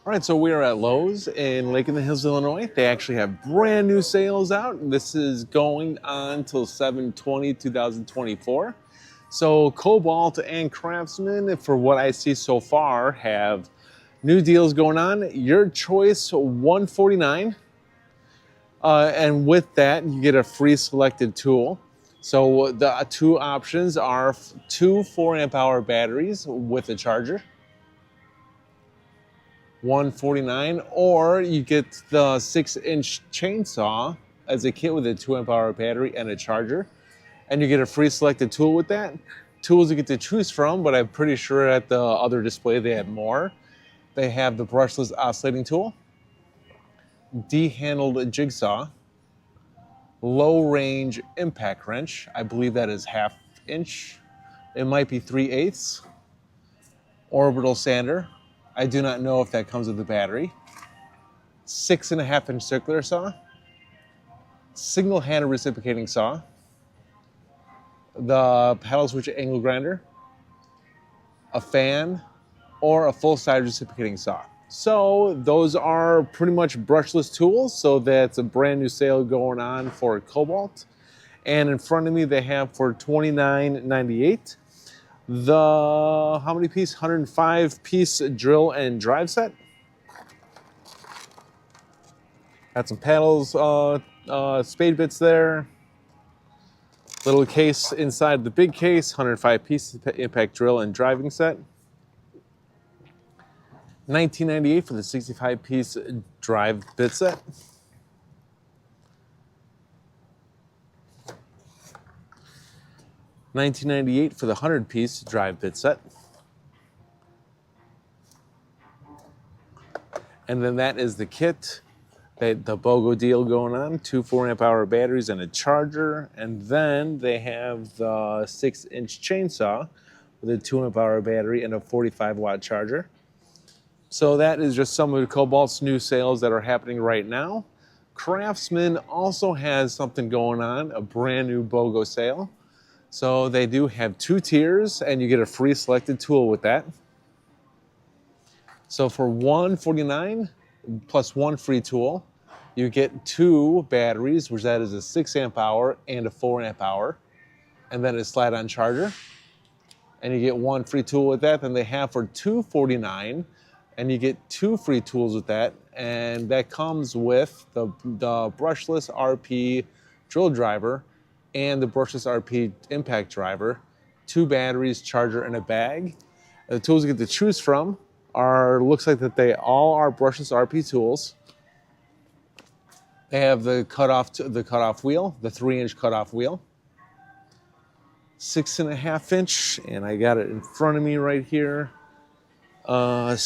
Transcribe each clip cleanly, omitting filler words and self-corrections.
All right, so we are at Lowe's in Lake in the Hills, Illinois. They actually have brand new sales out. This is going on till 7/20/2024. So Kobalt and Craftsman, for what I see so far, have new deals going on. Your choice, $149. And with that, you get a free selected tool. So the two options are two 4-amp-hour batteries with a charger, $149, or you get the 6-inch chainsaw as a kit with a 2-amp-hour battery and a charger, and you get a free selected tool with that. Tools you get to choose from, but I'm pretty sure at the other display they had more. They have the brushless oscillating tool, D-handled jigsaw, low-range impact wrench. I believe that is 1/2 inch. It might be 3/8. Orbital sander. I do not know if that comes with the battery. 6.5 inch circular saw. Single-handed reciprocating saw. The paddle switch angle grinder. A fan, or a full-size reciprocating saw. So those are pretty much brushless tools. So that's a brand new sale going on for Kobalt. And in front of me they have for $29.98 the how many piece? 105 piece drill and drive set. Got some paddles, spade bits there. Little case inside the big case, 105 piece impact drill and driving set. $19.98 for the 65 piece drive bit set. $19.98 for the 100 piece drive bit set. And then that is the kit, the BOGO deal going on, two 4-amp-hour batteries and a charger. And then they have the 6-inch chainsaw with a 2-amp-hour battery and a 45-watt charger. So that is just some of Kobalt's new sales that are happening right now. Craftsman also has something going on, a brand new BOGO sale. So they do have 2 tiers, and you get a free selected tool with that. So for $149 plus 1 free tool, you get 2 batteries, which that is a 6-amp-hour and a 4-amp-hour, and then a slide-on charger. And you get 1 free tool with that. Then they have for $249, and you get 2 free tools with that. And that comes with the brushless RP drill driver and the brushless RP impact driver, 2 batteries, charger, and a bag. And the tools you get to choose from looks like that they all are brushless RP tools. They have the cutoff wheel, the 3-inch cutoff wheel, 6.5 inch, and I got it in front of me right here. What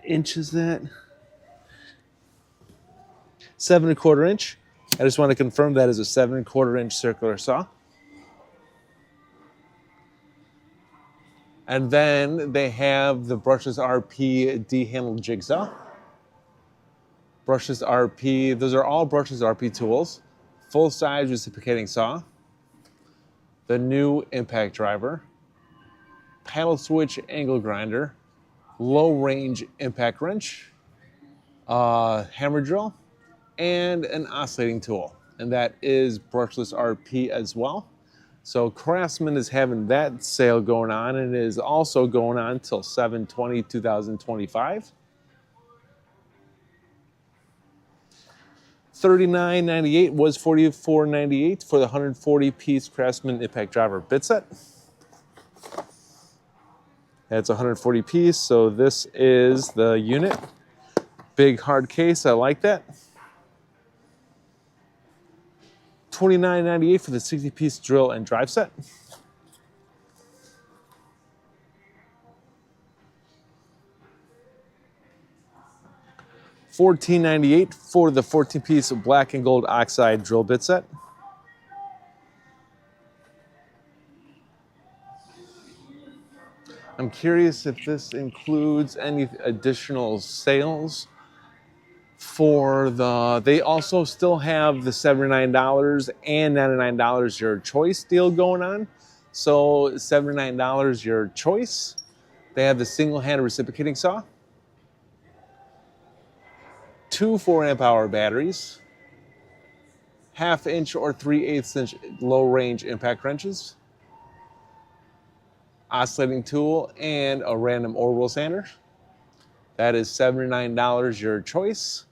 inch is that? 7.25 inch. I just want to confirm that is a 7.25 inch circular saw. And then they have the brushless RP D-handled jigsaw. Brushless RP, those are all brushless RP tools. Full-size reciprocating saw. The new impact driver. Paddle switch angle grinder. Low-range impact wrench. Hammer drill. And an oscillating tool, and that is brushless RP as well. So Craftsman is having that sale going on, and it is also going on until 7/20/2025. $39.98 was $44.98 for the 140 piece Craftsman impact driver bit set. That's 140 piece, so this is the unit. Big hard case, I like that. $29.98 for the 60 piece drill and drive set. $14.98 for the 14 piece black and gold oxide drill bit set. I'm curious if this includes any additional sales for they also still have the $79 and $99 your choice deal going on. So $79 your choice. They have the single-handed reciprocating saw, 2 4-amp-hour batteries, 1/2 inch or 3/8 inch low-range impact wrenches, oscillating tool, and a random orbital sander. That is $79 your choice.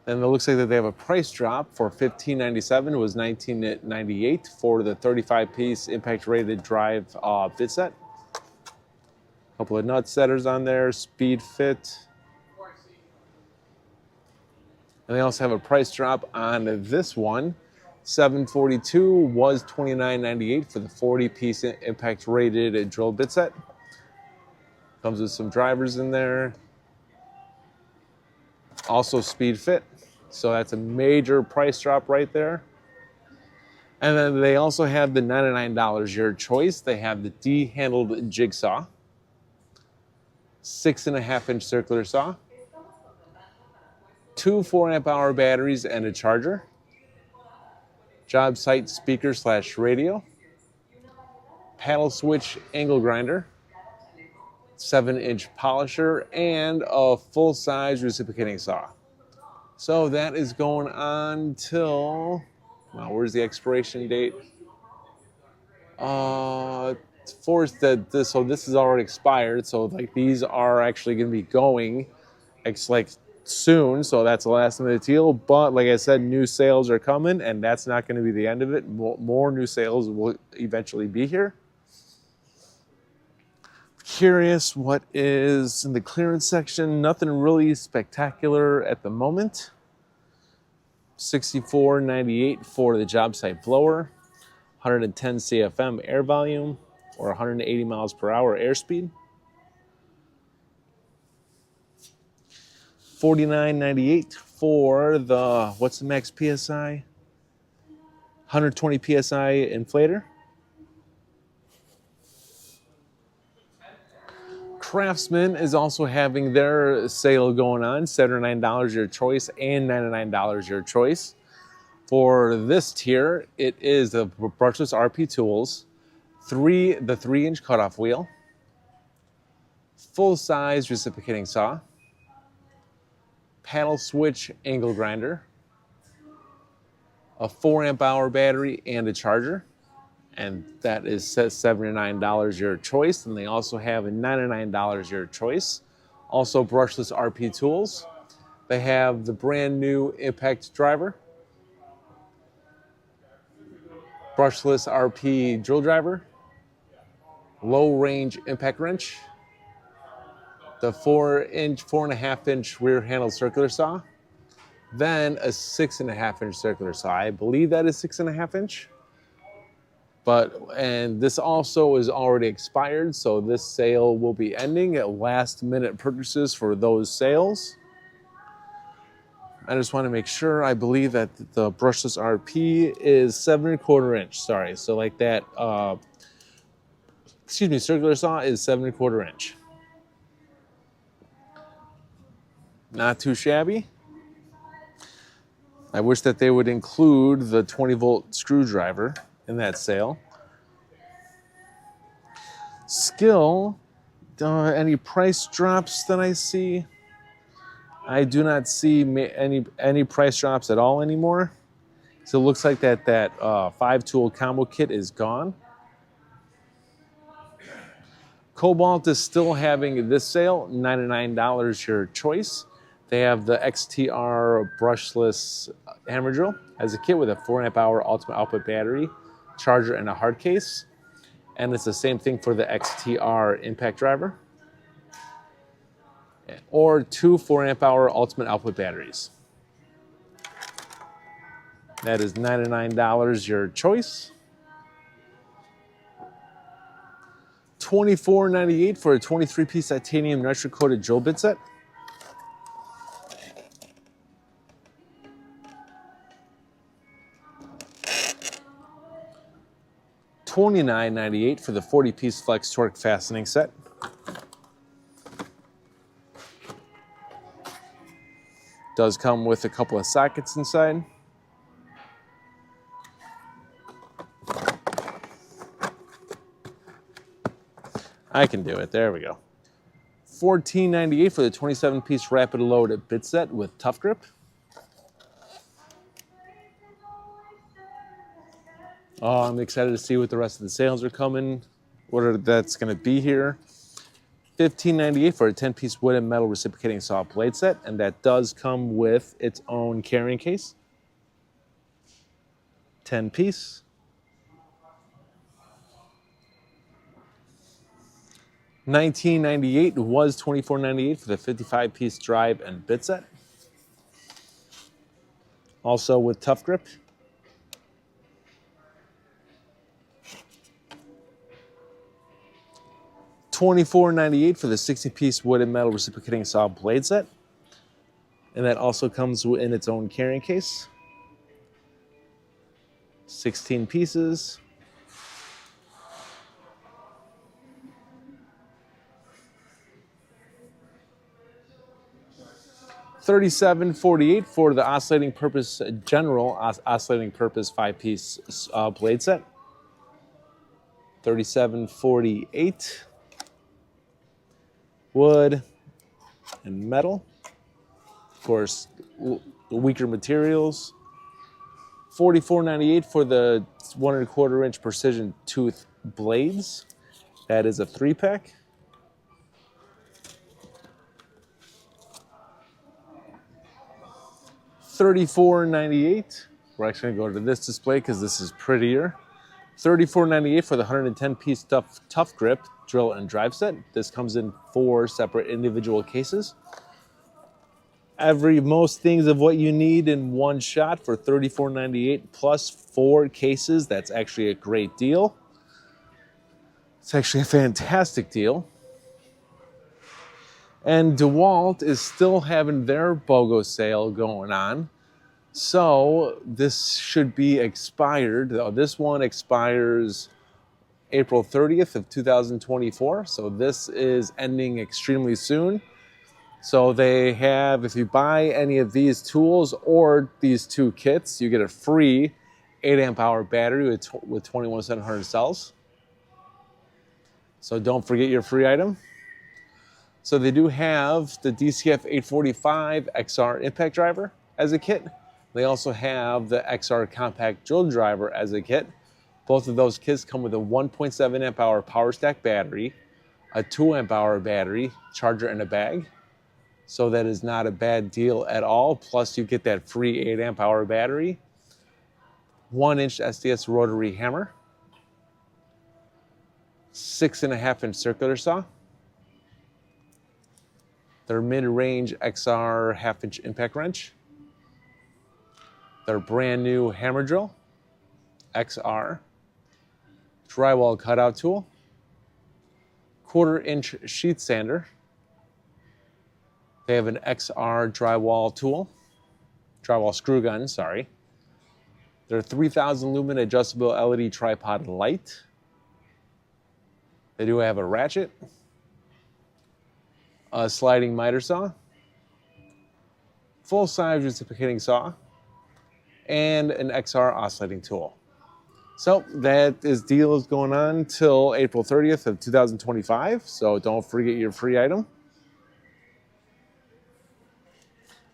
Then it looks like that they have a price drop for $15.97. It was $19.98 for the 35-piece impact-rated drive bit set. A couple of nut setters on there, speed fit. And they also have a price drop on this one. $742 was $29.98 for the 40-piece impact-rated drill bit set. Comes with some drivers in there. Also speed fit. So that's a major price drop right there. And then they also have the $99 your choice. They have the D-handled jigsaw, 6.5 inch circular saw, 2 4-amp-hour batteries and a charger, job site speaker / radio, paddle switch angle grinder, 7-inch polisher, and a full-size reciprocating saw. So that is going on till, well, where's the expiration date? So this is already expired. So like these are actually going to be going like soon. So that's the last minute deal. But like I said, new sales are coming, and that's not going to be the end of it. More new sales will eventually be here. Curious what is in the clearance section. Nothing really spectacular at the moment. $64.98 for the job site blower, 110 CFM air volume or 180 miles per hour airspeed. $49.98 for the, what's the max PSI? 120 PSI inflator. Craftsman is also having their sale going on, $79 your choice and $99 your choice. For this tier, it is the brushless RP tools, the 3-inch cutoff wheel, full-size reciprocating saw, paddle switch angle grinder, a 4-amp-hour battery and a charger. And that is $79 your choice. And they also have a $99 your choice. Also brushless RP tools. They have the brand new impact driver, brushless RP drill driver, low range impact wrench, the 4.5 inch rear handled circular saw, then a 6.5 inch circular saw. I believe that is 6.5 inch. And this also is already expired, so this sale will be ending at last minute purchases for those sales. I just want to make sure. I believe that the brushless RP is 7.25 inch. Sorry, so like that. Circular saw is 7.25 inch. Not too shabby. I wish that they would include the 20-volt screwdriver in that sale. Skill, any price drops that I see? I do not see any price drops at all anymore. So it looks like that 5-tool combo kit is gone. Kobalt is still having this sale, $99 your choice. They have the XTR brushless hammer drill as a kit with a 4-amp-hour ultimate output battery, charger, and a hard case. And it's the same thing for the XTR impact driver. Or 2 4-amp-hour ultimate output batteries. That is $99 your choice. $24.98 for a 23-piece titanium nitro-coated drill bit set. $29.98 for the 40-piece flex torque fastening set. Does come with a couple of sockets inside. I can do it. There we go. $14.98 for the 27-piece rapid load bit set with tough grip. Oh, I'm excited to see what the rest of the sales are coming, that's going to be here. $15.98 for a 10-piece wood and metal reciprocating saw blade set, and that does come with its own carrying case. 10-piece. $19.98 was $24.98 for the 55-piece drive and bit set. Also with tough grip. $24.98 for the 60-piece wood and metal reciprocating saw blade set. And that also comes in its own carrying case. 16 pieces. $37.48 for the oscillating purpose general oscillating purpose 5-piece blade set. $37.48. Wood and metal. Of course, weaker materials. $44.98 for the 1 1/4 inch precision tooth blades. That is a 3-pack. $34.98. We're actually going to go to this display because this is prettier. $34.98 for the 110-piece tough grip drill and drive set. This comes in 4 separate individual cases. Most things of what you need in one shot for $34.98 plus 4 cases. That's actually a great deal. It's actually a fantastic deal. And DeWalt is still having their BOGO sale going on. So this should be expired. This one expires April 30th of 2024. So this is ending extremely soon. So they have, if you buy any of these tools or these 2 kits, you get a free 8-amp-hour battery with 21,700 cells. So don't forget your free item. So they do have the DCF 845 XR impact driver as a kit. They also have the XR compact drill driver as a kit. Both of those kits come with a 1.7 amp hour power stack battery, a 2 amp hour battery, charger, and a bag. So that is not a bad deal at all. Plus you get that free 8 amp hour battery, 1-inch SDS rotary hammer, 6.5-inch circular saw, their mid-range XR half-inch impact wrench, their brand new hammer drill, XR, drywall cutout tool, 1/4-inch sheet sander. They have an XR drywall screw gun, sorry. Their 3000 lumen adjustable LED tripod light. They do have a ratchet, a sliding miter saw, full-size reciprocating saw, and an XR oscillating tool. So that is deals going on till April 30th of 2025. So don't forget your free item.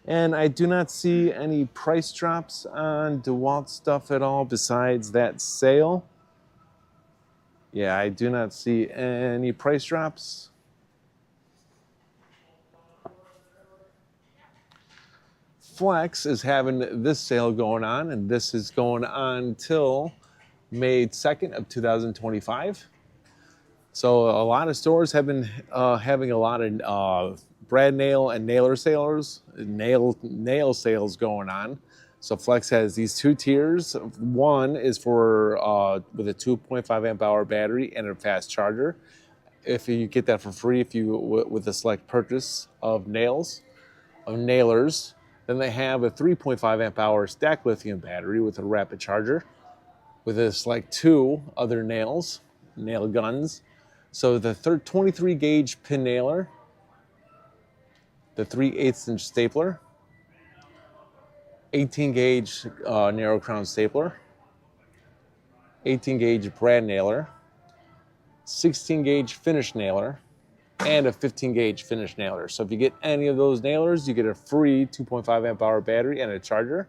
And I do not see any price drops on DeWalt stuff at all besides that sale. Yeah, I do not see any price drops. Flex is having this sale going on, and this is going on till May 2nd of 2025. So a lot of stores have been having a lot of brad nail and nail sales going on. So Flex has these 2 tiers. One is for with a 2.5 amp hour battery and a fast charger. If you get that for free, with a select purchase of nailers. Then they have a 3.5 amp hour stack lithium battery with a rapid charger, with a select 2 other nail guns. So the 23 gauge pin nailer, the 3/8 inch stapler, 18 gauge narrow crown stapler, 18 gauge brad nailer, 16 gauge finish nailer, and a 15 gauge finish nailer. So if you get any of those nailers, you get a free 2.5 amp hour battery and a charger.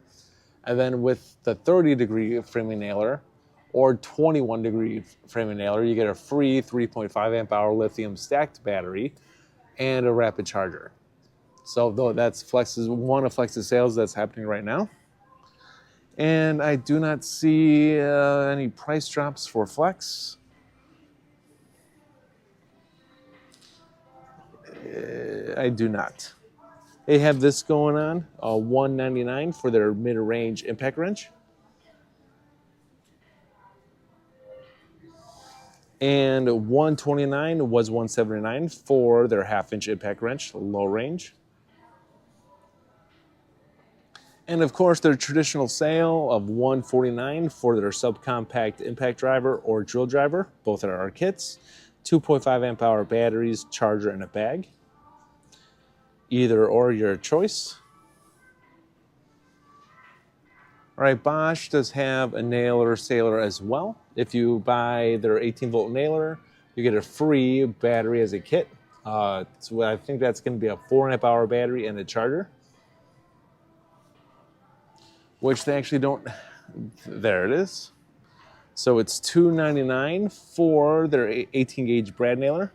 And then with the 30-degree framing nailer or 21-degree framing nailer, you get a free 3.5 amp hour lithium stacked battery and a rapid charger. So though that's one of Flex's sales that's happening right now. And I do not see any price drops for Flex. I do not. They have this going on, $199 for their mid-range impact wrench. And $129 was $179 for their half-inch impact wrench, low range. And of course, their traditional sale of $149 for their subcompact impact driver or drill driver, both are our kits, 2.5 amp hour batteries, charger, and a bag. Either or your choice. All right, Bosch does have a nailer sailor as well. If you buy their 18-volt nailer, you get a free battery as a kit. So I think that's going to be a 4 amp hour battery and a charger, which they actually don't. There it is. So it's $299 for their 18 gauge brad nailer.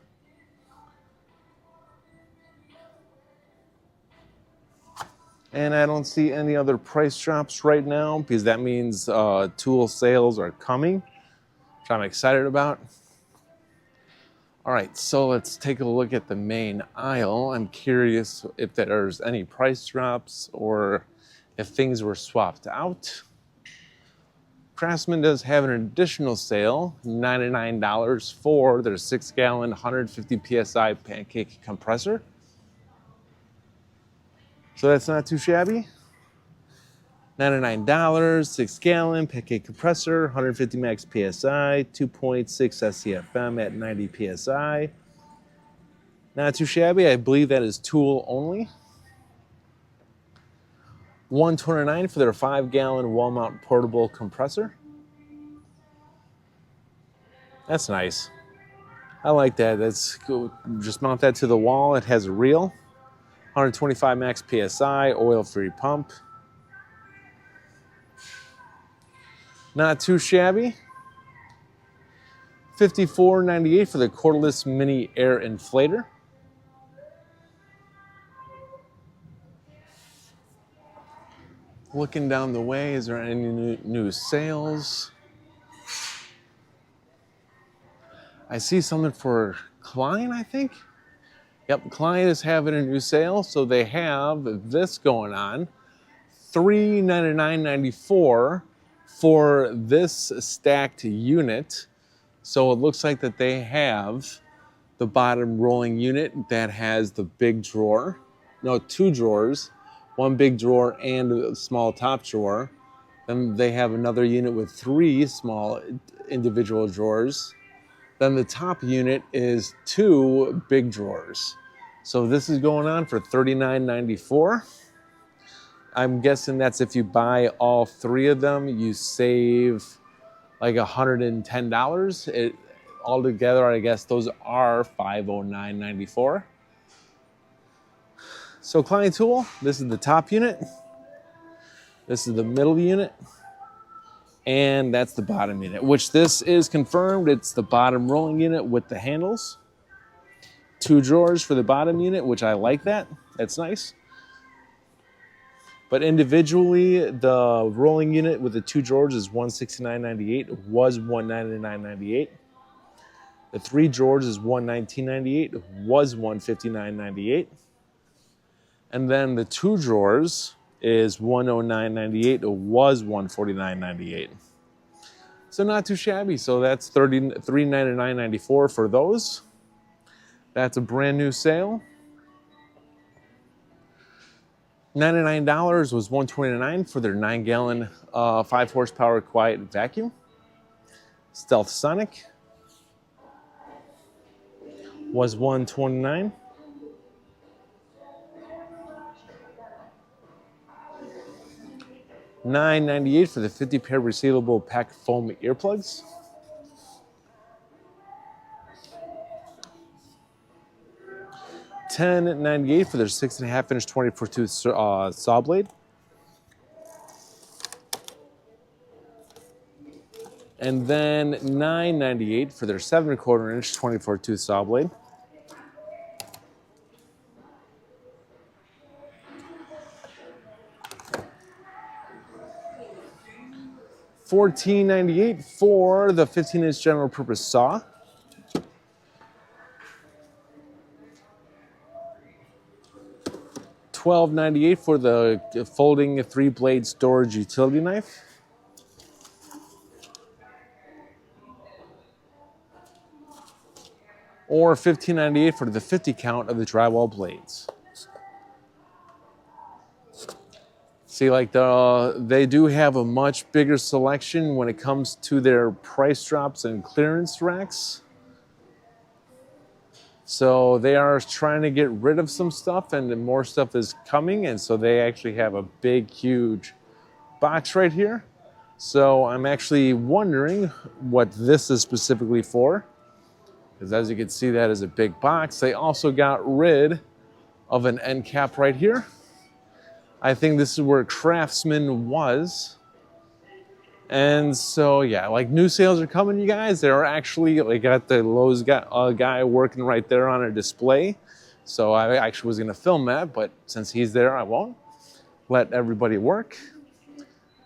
And I don't see any other price drops right now because that means tool sales are coming, which I'm excited about. All right, so let's take a look at the main aisle. I'm curious if there's any price drops or if things were swapped out. Craftsman does have an additional sale, $99 for their 6-gallon, 150 PSI pancake compressor. So that's not too shabby. $99, 6-gallon pancake compressor, 150 max PSI, 2.6 SCFM at 90 PSI. Not too shabby. I believe that is tool only. $129 for their 5-gallon wall mount portable compressor. That's nice. I like that. That's cool. Just mount that to the wall. It has a reel. 125 max PSI, oil-free pump. Not too shabby. $54.98 for the cordless mini air inflator. Looking down the way, is there any new sales? I see something for Klein, I think. Yep, Klein is having a new sale, so they have this going on. $399.94 for this stacked unit. So it looks like that they have the bottom rolling unit that has the big drawer. No, 2 drawers, one big drawer and a small top drawer. Then they have another unit with 3 small individual drawers. Then the top unit is 2 big drawers. So this is going on for $39.94. I'm guessing that's if you buy all 3 of them, you save like $110. Altogether, I guess those are $509.94. So Klein tool, this is the top unit. This is the middle unit. And that's the bottom unit, which this is confirmed. It's the bottom rolling unit with the handles. 2 drawers for the bottom unit, which I like that. That's nice. But individually, the rolling unit with the 2 drawers is $169.98. It was $199.98. The 3 drawers is $119.98. It was $159.98. And then the 2 drawers is $109.98. It was $149.98. So not too shabby. So that's $399.94 for those. That's a brand new sale. $99 was $129 for their 9-gallon 5-horsepower quiet vacuum. Stealth Sonic was $129. $998 for the 50-pair resealable pack foam earplugs. $10.98 for their 6.5-inch 24-tooth saw blade. And then $9.98 for their 7.25-inch 24-tooth saw blade. $14.98 for the 15-inch general purpose saw. $12.98 for the folding 3-blade storage utility knife. Or $15.98 for the 50 count of the drywall blades. See, like they do have a much bigger selection when it comes to their price drops and clearance racks. So they are trying to get rid of some stuff, and more stuff is coming, and so they actually have a big, huge box right here. So I'm actually wondering what this is specifically for, because as you can see, that is a big box. They also got rid of an end cap right here. I think this is where Craftsman was. And so, yeah, like new sales are coming, you guys. They're actually, they got the Lowe's guy working right there on a display. So I actually was gonna film that, but since he's there, I won't. Let everybody work.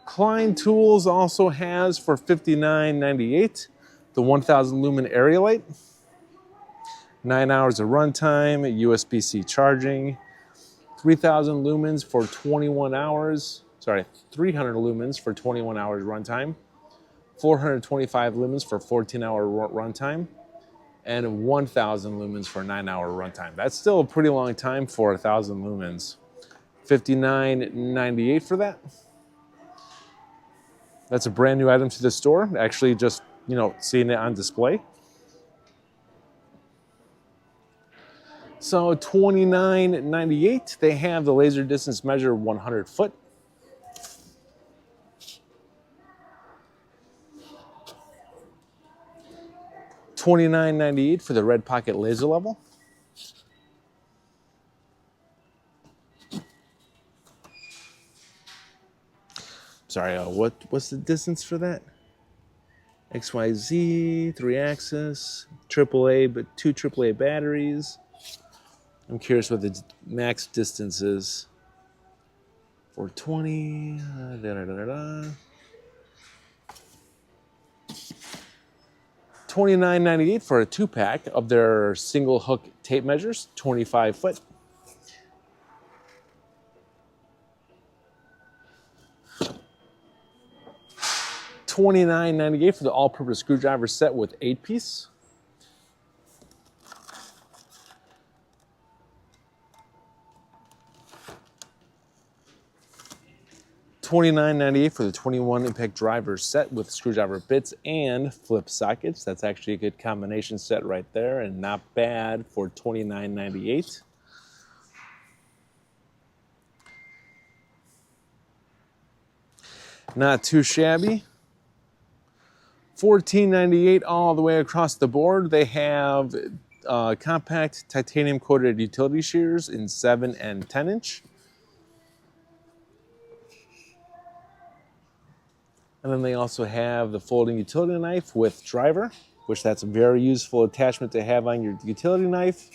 Klein Tools also has for $59.98 the 1000 lumen area light. 9 hours of runtime, USB-C charging. 3,000 lumens for 21 hours. Sorry, 300 lumens for 21 hours runtime. 425 lumens for 14-hour runtime. And 1,000 lumens for 9-hour runtime. That's still a pretty long time for 1,000 lumens. $59.98 for that. That's a brand new item to the store. Actually just, you know, seeing it on display. So $29.98, they have the laser distance measure 100 foot. $29.98 for the red pocket laser level. Sorry, what's the distance for that? XYZ, 3-axis, AAA, but 2 AAA batteries. I'm curious what the max distance is. 420, $29.98 for a 2-pack of their single hook tape measures, 25 foot. $29.98 for the all-purpose screwdriver set with 8-piece. $29.98 for the 21 impact driver set with screwdriver bits and flip sockets. That's actually a good combination set right there, and not bad for $29.98. Not too shabby. $14.98 all the way across the board. They have compact titanium coated utility shears in 7 and 10 inch. And then they also have the folding utility knife with driver, which that's a very useful attachment to have on your utility knife.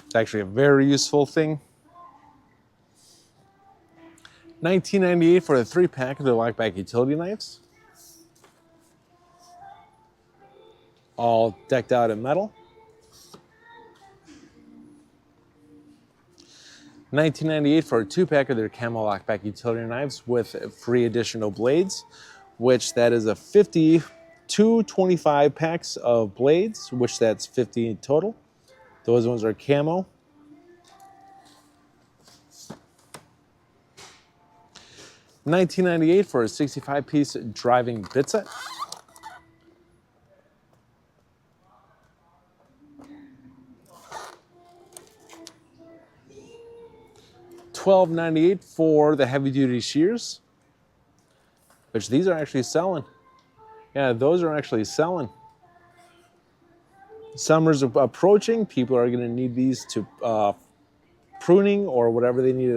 It's actually a very useful thing. $19.98 for the 3-pack of the lockback utility knives. All decked out in metal. $19.98 for a 2-pack of their Camel lockback utility knives with free additional blades, which that is a 25 packs of blades, which that's 50 in total. Those ones are camo. $19.98 for a 65-piece driving bit set. $12.98 for the heavy-duty shears, which these are actually selling. Yeah, those are actually selling. Summer's approaching. People are going to need these to pruning or whatever they need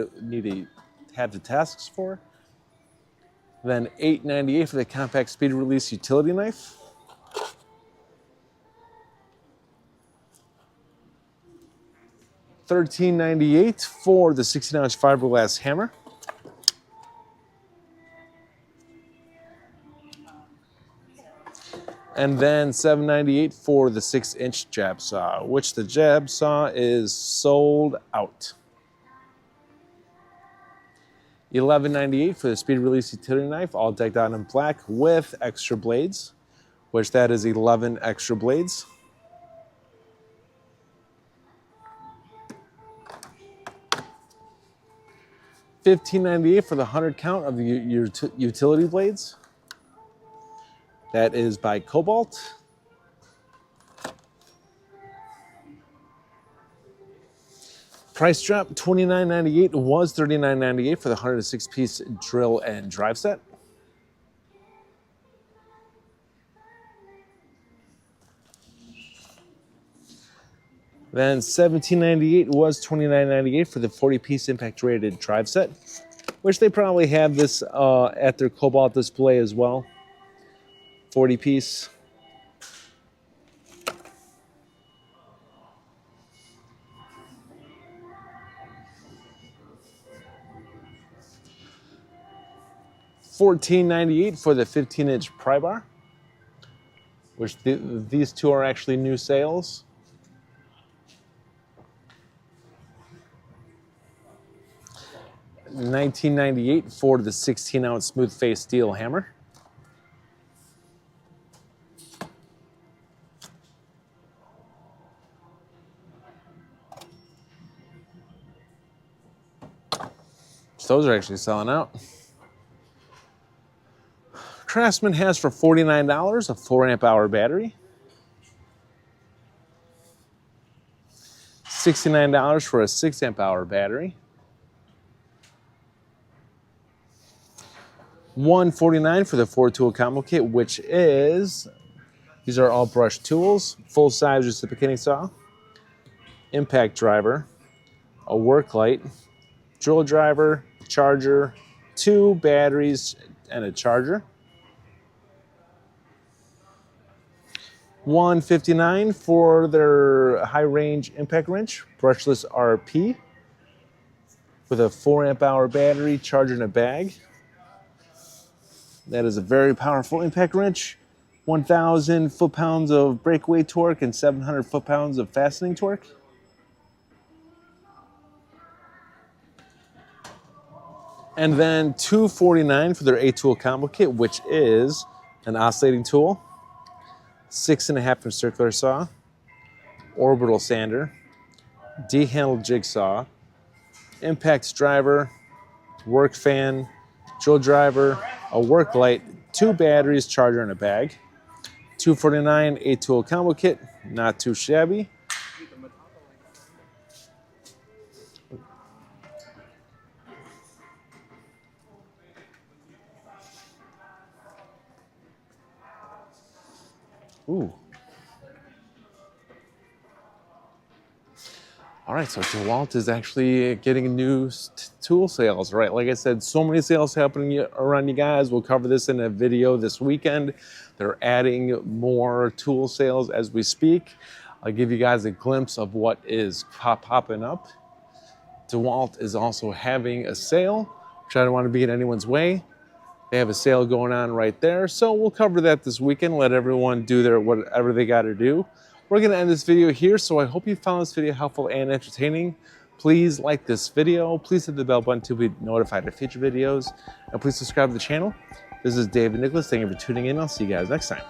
to have the tasks for. Then $8.98 for the compact speed release utility knife. $13.98 for the 16-ounce fiberglass hammer. And then $7.98 for the 6-inch jab saw, which the jab saw is sold out. $11.98 for the speed release utility knife, all decked out in black with extra blades, which that is 11 extra blades. $15.98 for the 100 count of the utility blades. That is by Kobalt. Price drop, $29.98 was $39.98 for the 106-piece drill and drive set. Then $17.98 was $29.98 for the 40-piece impact rated drive set, which they probably have this at their Kobalt display as well. 40-piece. $14.98 for the 15-inch pry bar, which these two are actually new sales. $19.98 for the 16-ounce smooth face steel hammer. Those are actually selling out. Craftsman has for $49 a 4-amp-hour battery. $69 for a 6-amp-hour battery. $149 for the 4-tool combo kit, which is, these are all brush tools, full-size reciprocating saw, impact driver, a work light, drill driver, charger, 2 batteries, and a charger. $159 for their high-range impact wrench, brushless RP, with a 4-amp-hour battery, charger, and a bag. That is a very powerful impact wrench. 1,000 foot-pounds of breakaway torque and 700 foot-pounds of fastening torque. And then $249 for their 8-tool combo kit, which is an oscillating tool, 6.5-inch circular saw, orbital sander, D-handled jigsaw, impact driver, work fan, drill driver, a work light, 2 batteries, charger, and a bag. $249 8-tool combo kit, not too shabby. Ooh. All right, so DeWalt is actually getting new tool sales, right? Like I said, so many sales happening around you guys. We'll cover this in a video this weekend. They're adding more tool sales as we speak. I'll give you guys a glimpse of what is popping up. DeWalt is also having a sale, which I don't want to be in anyone's way. They have a sale going on right there. So we'll cover that this weekend, let everyone do whatever they got to do. We're going to end this video here, so I hope you found this video helpful and entertaining. Please like this video. Please hit the bell button to be notified of future videos. And please subscribe to the channel. This is David Nicholas. Thank you for tuning in. I'll see you guys next time.